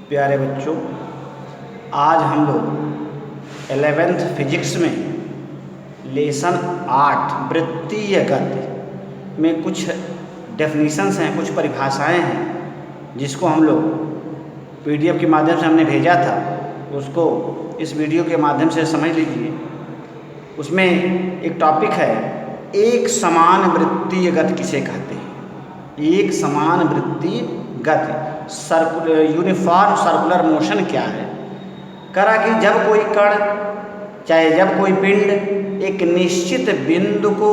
प्यारे बच्चों, आज हम लोग 11th फिजिक्स में लेसन 8 वृत्तीय गति में कुछ डेफिनीशंस हैं, कुछ परिभाषाएं हैं जिसको हम लोग पीडीएफ के माध्यम से हमने भेजा था, उसको इस वीडियो के माध्यम से समझ लीजिए। उसमें एक टॉपिक है एक समान वृत्तीय गति किसे कहते हैं। एक समान वृत्तीय गति यूनिफॉर्म सर्कुलर मोशन क्या है। करा कि जब कोई कण चाहे जब कोई पिंड एक निश्चित बिंदु को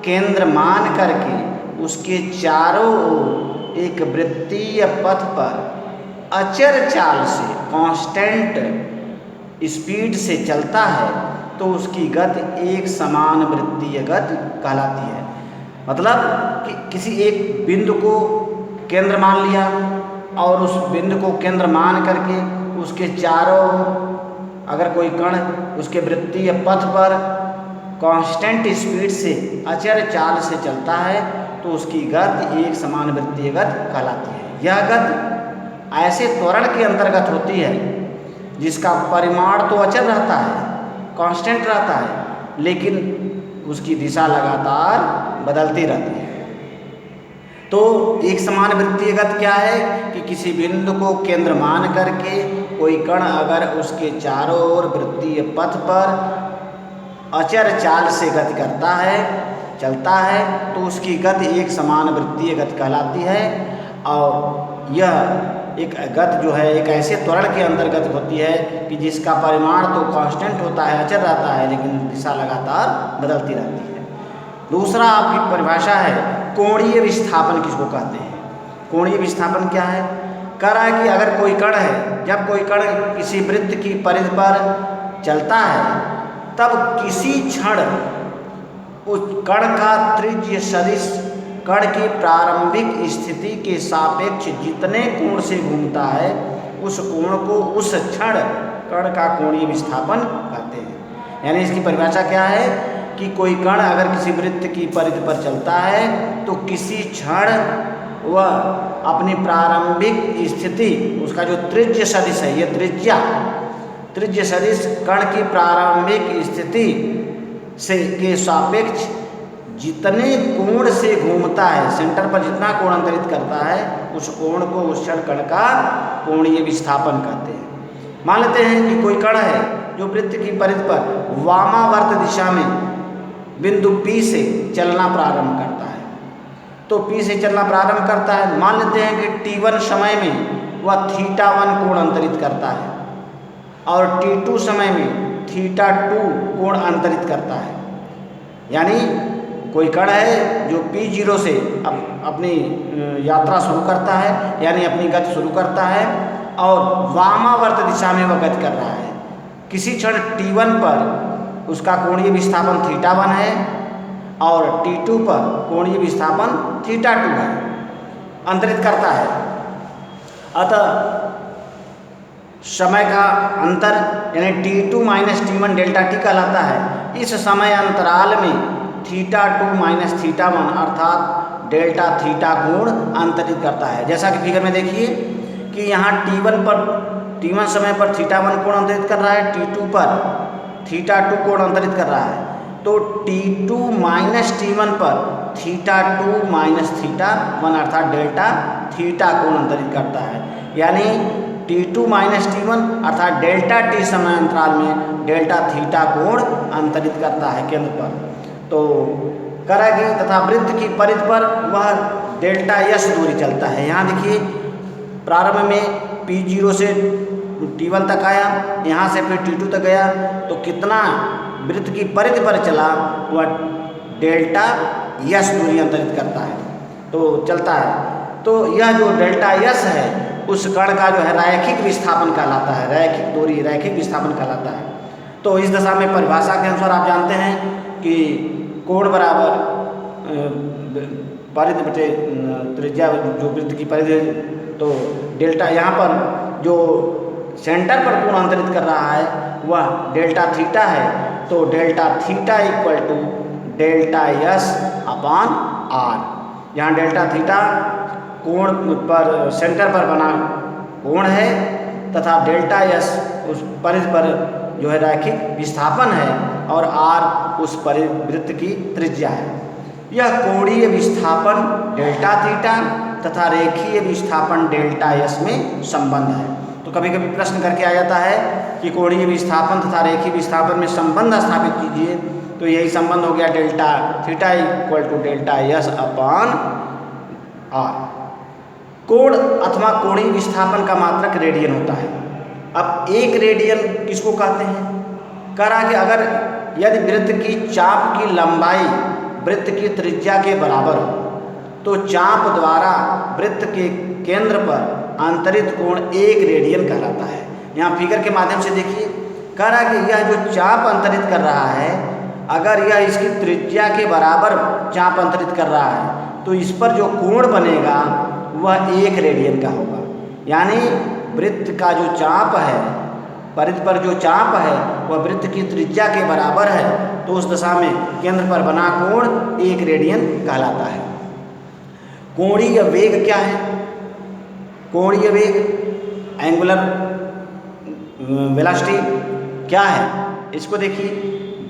केंद्र मान करके उसके चारों ओर एक वृत्तीय पथ पर अचर चाल से कांस्टेंट स्पीड से चलता है तो उसकी गति एक समान वृत्तीय गति कहलाती है। मतलब कि किसी एक बिंदु को केंद्र मान लिया और उस बिंदु को केंद्र मान करके उसके चारों अगर कोई कण उसके वृत्तीय पथ पर कांस्टेंट स्पीड से अचर चाल से चलता है तो उसकी गति एक समान वृत्तीय गति कहलाती है। यह गति ऐसे त्वरण के अंतर्गत होती है जिसका परिमाण तो अचर रहता है, कांस्टेंट रहता है, लेकिन उसकी दिशा लगातार बदलती रहती है। तो एक समान वृत्तीय गति क्या है कि किसी बिंदु को केंद्र मान करके कोई कण अगर उसके चारों ओर वृत्तीय पथ पर अचर चाल से गति करता है, चलता है, तो उसकी गति एक समान वृत्तीय गति कहलाती है। और यह एक गति जो है एक ऐसे त्वरण के अंतर्गत होती है कि जिसका परिमाण तो कांस्टेंट होता है, अचर रहता है, लेकिन दिशा लगातार बदलती रहती है। दूसरा आपकी परिभाषा है कोणीय विस्थापन किसको कहते हैं। कोणीय विस्थापन क्या है। कह रहा है कि अगर कोई कण है, जब कोई कण किसी वृत्त की परिधि पर चलता है तब किसी क्षण उस कण का त्रिज्य सदिश कण की प्रारंभिक स्थिति के सापेक्ष जितने कोण से घूमता है उस कोण को उस क्षण कण का कोणीय विस्थापन कहते हैं। यानी इसकी परिभाषा क्या है कि कोई कण अगर किसी वृत्त की परिधि पर चलता है तो किसी क्षण वह अपनी प्रारंभिक स्थिति, उसका जो त्रिज्य सदिश है, ये त्रिज्य सदिश कण की प्रारंभिक स्थिति से के सापेक्ष जितने कोण से घूमता है, सेंटर पर जितना कोण अंतरित करता है, उस कोण को उस क्षण कण का कोणीय विस्थापन कहते हैं। मान लेते हैं कि कोई कण है जो वृत्त की परिधि पर वामावर्त दिशा में बिंदु P से चलना प्रारंभ करता है। तो P से चलना प्रारंभ करता है, मान लेते हैं कि t1 समय में वह θ1 कोण अंतरित करता है और t2 समय में θ2 कोण अंतरित करता है। यानी कोई कण है जो P0 से अपनी यात्रा शुरू करता है, यानी अपनी गति शुरू करता है और वामावर्त दिशा में वह गति कर रहा है। किसी क्षण t1 पर उसका कोणीय विस्थापन θ1 है और t2 पर कोणीय विस्थापन θ2 है, अंतरित करता है। अतः समय का अंतर यानी t2 minus t1 delta t कहलाता है। इस समय अंतराल में θ2 माइनस θ1 अर्थात डेल्टा थीटा कोण अंतरित करता है। जैसा कि फिगर में देखिए कि यहाँ t1 समय पर θ1 कोण अंतरित कर रहा है, t2 पर θ2 कोण अंतरित कर रहा है। तो t2 माइनस t1 पर θ2 माइनस θ1 अर्थात डेल्टा थीटा कोण अंतरित करता है। यानी t2 माइनस t1 अर्थात डेल्टा t समय अंतराल में डेल्टा थीटा कोण अंतरित करता है केंद्र पर। तो करेगी तथा वृत्त की परिधि पर वह डेल्टा यस दूरी चलता है। यहाँ देखिए प्रारंभ में P0 से t1 तक आया, यहाँ से फिर t2 तक गया, तो कितना वृत्त की परिधि पर चला वह डेल्टा यस दूरी अंतरित करता है, तो चलता है। तो यह जो डेल्टा यस है उस कण का जो है रैखिक विस्थापन कहलाता है, रैखिक दूरी रैखिक विस्थापन कहलाता है। तो इस दशा में परिभाषा के अनुसार आप जानते हैं कि कोण बराबर परिधि बटे त्रिज्या जो वृत्त की परिधि है, तो डेल्टा यहाँ पर जो सेंटर पर कोण अंतरित कर रहा है वह डेल्टा थीटा है। तो delta theta equal to delta s upon r. यहाँ डेल्टा थीटा कोण पर सेंटर पर बना कोण कोण है तथा डेल्टा एस उस परिधि पर जो है रैखिक विस्थापन है और आर उस परिवृत्त की त्रिज्या है। यह कोणीय विस्थापन डेल्टा थीटा तथा रेखीय विस्थापन डेल्टा एस में संबंध है। तो कभी कभी प्रश्न करके आ जाता है कि कोणीय विस्थापन तथा रेखीय विस्थापन में संबंध स्थापित कीजिए। तो यही संबंध हो गया delta theta equal to delta s upon r. कोण अथवा कोणीय विस्थापन का मात्रक रेडियन होता है। अब एक रेडियन किसको कहते हैं? कह रहा कि अगर यदि वृत्त की चाप की लंबाई वृत्त की त्रिज्या के बराबर हो तो चाप द्वारा वृत्त के केंद्र पर अंतरित कोण 1 रेडियन कहलाता है। यहाँ फिगर के माध्यम से देखिए, कह रहा कि यह जो चाप अंतरित कर रहा है, अगर यह इसकी त्रिज्या के बराबर चाप अंतरित कर रहा है तो इस पर जो कोण बनेगा वह 1 रेडियन का होगा। यानी वृत्त का जो चाप है, परिधि पर जो चाप है वह वृत्त की त्रिज्या के बराबर है, तो उस दशा में केंद्र पर बना कोण 1 रेडियन कहलाता है। कोणीय वेग क्या है? कोणीय वेग एंगुलर वेलोसिटी क्या है? इसको देखिए,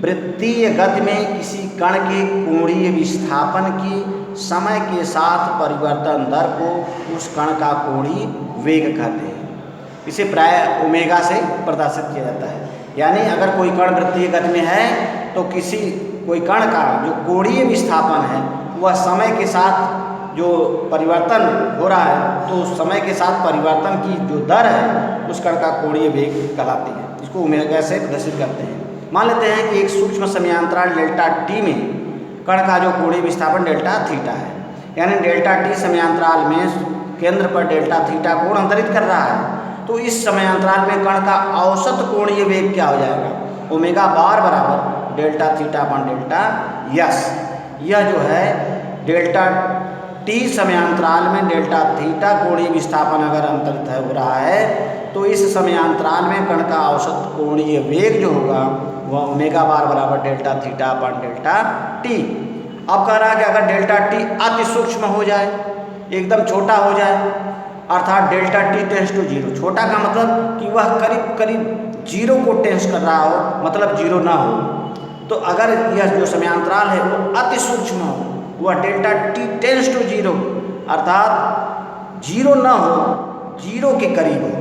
वृत्तीय गति में किसी कण के कोणीय विस्थापन की समय के साथ परिवर्तन दर को उस कण का कोणीय वेग कहते हैं। इसे प्राय ओमेगा से प्रदर्शित किया जाता है। यानी अगर कोई कण वृत्तीय गति में है तो कोई कण का जो कोणीय विस्थापन है वह समय के साथ जो परिवर्तन हो रहा है, तो उस समय के साथ परिवर्तन की जो दर है उस कण का कोणीय वेग कहलाती है। इसको ओमेगा से प्रदर्शित करते हैं। मान लेते हैं कि एक सूक्ष्म समयांतराल डेल्टा टी में कण का जो कोणीय विस्थापन डेल्टा थीटा है, यानी डेल्टा टी समयांतराल में केंद्र पर डेल्टा थीटा कोण अंतरित कर रहा है, तो इस समयांतराल में कण का औसत कोणीय वेग क्या हो जाएगा? ओमेगा बार बराबर delta theta upon delta yes. यह जो है डेल्टा टी समयांतराल में डेल्टा थीटा कोणीय विस्थापन अगर अंतरित हो रहा है तो इस समयांतराल में कण का औसत कोणीय वेग जो होगा वह ओमेगा बार बराबर delta theta upon delta T. अब कह रहा है कि अगर डेल्टा टी अति सूक्ष्म हो जाए, एकदम छोटा हो जाए, अर्थात delta t tends to zero. छोटा का मतलब कि वह करीब करीब जीरो को टेंस कर रहा हो, मतलब जीरो ना हो। तो अगर यह जो समयांतराल है वो अति सूक्ष्म हो, वह delta t tends to zero अर्थात जीरो ना हो, जीरो के करीब हो,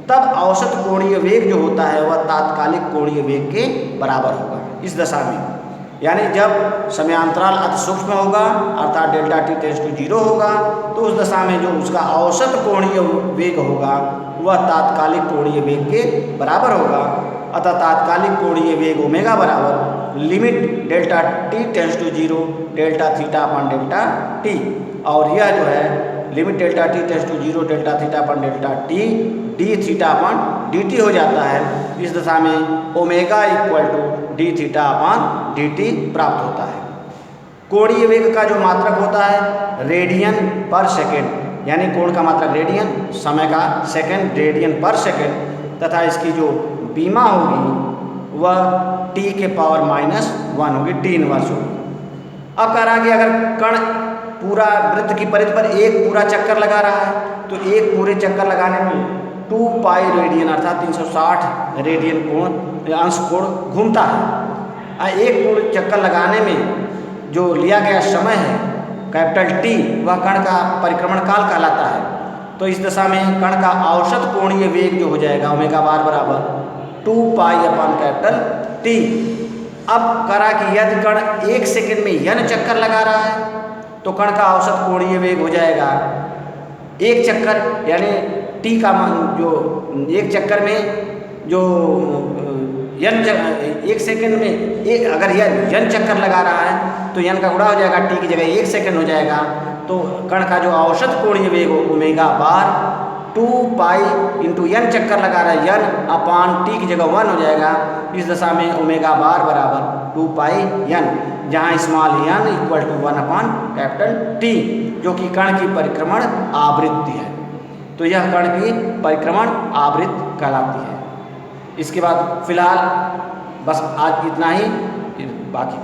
तब औसत कोणीय वेग जो होता है वह तात्कालिक कोणीय वेग के बराबर होगा। इस दशा में यानी जब समयांतराल अति सूक्ष्म होगा अर्थात delta t tends to zero होगा, तो उस दशा में जो उसका औसत कोणीय वेग होगा वह तात्कालिक कोणीय वेग के बराबर होगा। अतः तात्कालिक कोणीय वेग ओमेगा बराबर limit delta t tends to zero delta theta upon delta t. और यह जो है limit delta t tends to zero delta theta upon delta t d theta upon d t हो जाता है। इस दशा में omega equal to d theta upon d t प्राप्त होता है। कोणीय वेग का जो मात्रक होता है रेडियन पर सेकेंड, यानी कोण का मात्रक रेडियन, समय का सेकेंड रेडियन पर सेकेंड, तथा इसकी जो बीमा होगी वह t के पावर -1 होगी, t इनवर्स होगी। अब कह रहा है कि अगर कण पूरा वृत्त की परिधि पर एक पूरा चक्कर लगा रहा है तो एक पूरे चक्कर लगाने में 2 पाई रेडियन अर्थात 360 रेडियन कोण अंश कोण घूमता है। एक पूरे चक्कर लगाने में जो लिया गया समय है कैपिटल T वह कण का परिक्रमण काल कहलाता है। तो इस दशा में कण का औसत कोणीय वेग जो हो जाएगा ओमेगा बार बराबर 2 पाई अपॉन कैपिटल T। अब करा कि यदि कण 1 सेकेंड में n चक्कर लगा रहा है तो कण का औसत कोणीय वेग हो जाएगा एक चक्कर, यानी t का मान जो एक चक्कर में जो एक सेकेंड में अगर यह n चक्कर लगा रहा है तो n का गुणा हो जाएगा, t की जगह 1 सेकेंड हो जाएगा। तो कण का जो औसत कोणीय वेग ओमेगा बार 2 पाई इंटू n चक्कर लगा रहा है n अपान t की जगह 1 हो जाएगा। इस दशा में ओमेगा बार बराबर 2 पाई n, जहाँ small n equal to 1 upon capital T, जो कि कण की परिक्रमण आवृत्ति है। तो यह कण की परिक्रमण आवृत्ति कहलाती है। इसके बाद फिलहाल बस आज इतना ही, बाकी